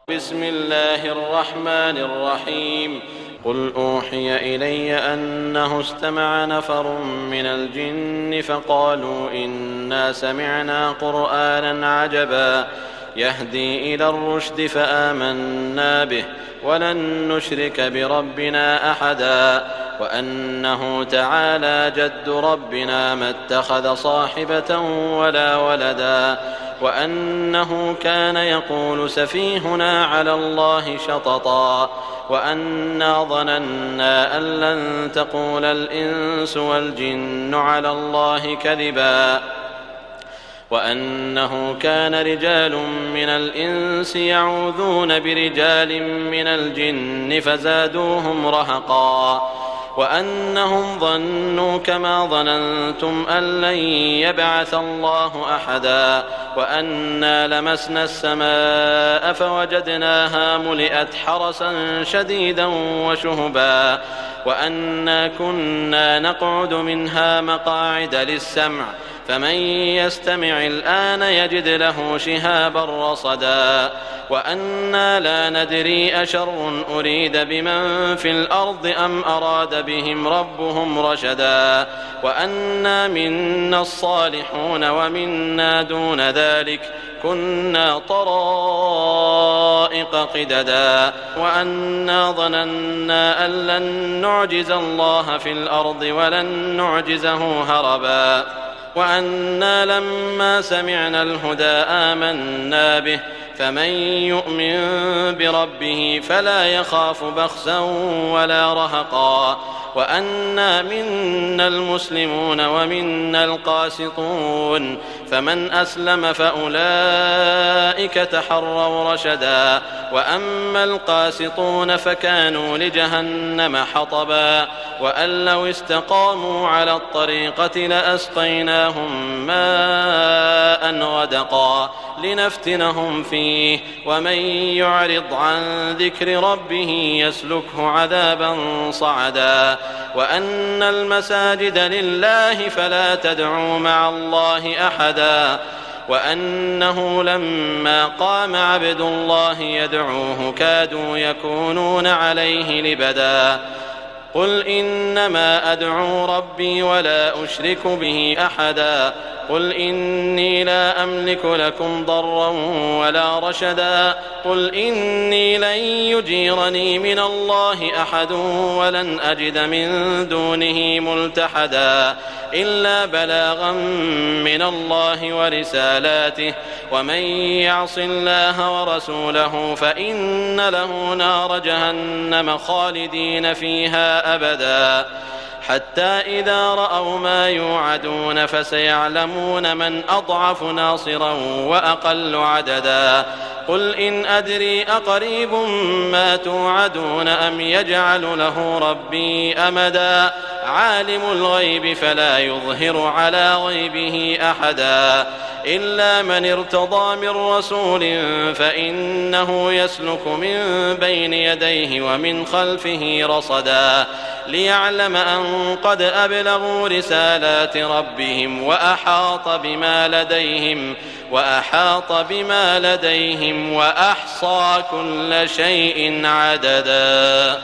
بسم الله الرحمن الرحيم. قل أوحي إلي أنه استمع نفر من الجن فقالوا إنا سمعنا قرآنا عجبا يهدي إلى الرشد فآمنا به ولن نشرك بربنا أحدا وأنه تعالى جد ربنا ما اتخذ صاحبة ولا ولدا وأنه كان يقول سفيهنا على الله شططا وأنا ظننا أن لن تقول الإنس والجن على الله كذبا وأنه كان رجال من الإنس يعوذون برجال من الجن فزادوهم رهقا وأنهم ظنوا كما ظننتم أن لن يبعث الله أحدا وأنا لمسنا السماء فوجدناها ملئت حرسا شديدا وشهبا وأنا كنا نقعد منها مقاعد للسمع فمن يستمع الآن يجد له شهابا رصدا وأنا لا ندري أشر أريد بمن في الأرض أم أراد بهم ربهم رشدا وأنا منا الصالحون ومنا دون ذلك كنا طرائق قددا وأنا ظننا أن لن نعجز الله في الأرض ولن نعجزه هربا وأنا لما سمعنا الهدى آمنا به فمن يؤمن بربه فلا يخاف بخسا ولا رهقا وأنا منا المسلمون ومنا القاسطون فمن أسلم فأولئك تحروا رشدا وأما القاسطون فكانوا لجهنم حطبا وأن لو استقاموا على الطريقة لأسقيناهم ماء غدقا لنفتنهم فيه ومن يعرض عن ذكر ربه يسلكه عذابا صعدا وأن المساجد لله فلا تدعوا مع الله أحدا وأنه لما قام عبد الله يدعوه كادوا يكونون عليه لبدا قل إنما أدعو ربي ولا أشرك به أحدا قل إني لا أملك لكم ضرا ولا رشدا قل إني لن يجيرني من الله أحد ولن أجد من دونه ملتحدا إلا بلاغا من الله ورسالاته ومن يعص الله ورسوله فإن له نار جهنم خالدين فيها أبدا حتى إذا رأوا ما يوعدون فسيعلمون من أضعف ناصرا وأقل عددا قل إن أدري أقريب ما توعدون أم يجعل له ربي أمدا عالم الغيب فلا يظهر على غيبه أحدا إلا من ارتضى من رسول فإنه يسلك من بين يديه ومن خلفه رصدا ليعلم أن قد أبلغوا رسالات ربهم وأحاط بما لديهم وأحصى كل شيء عددا.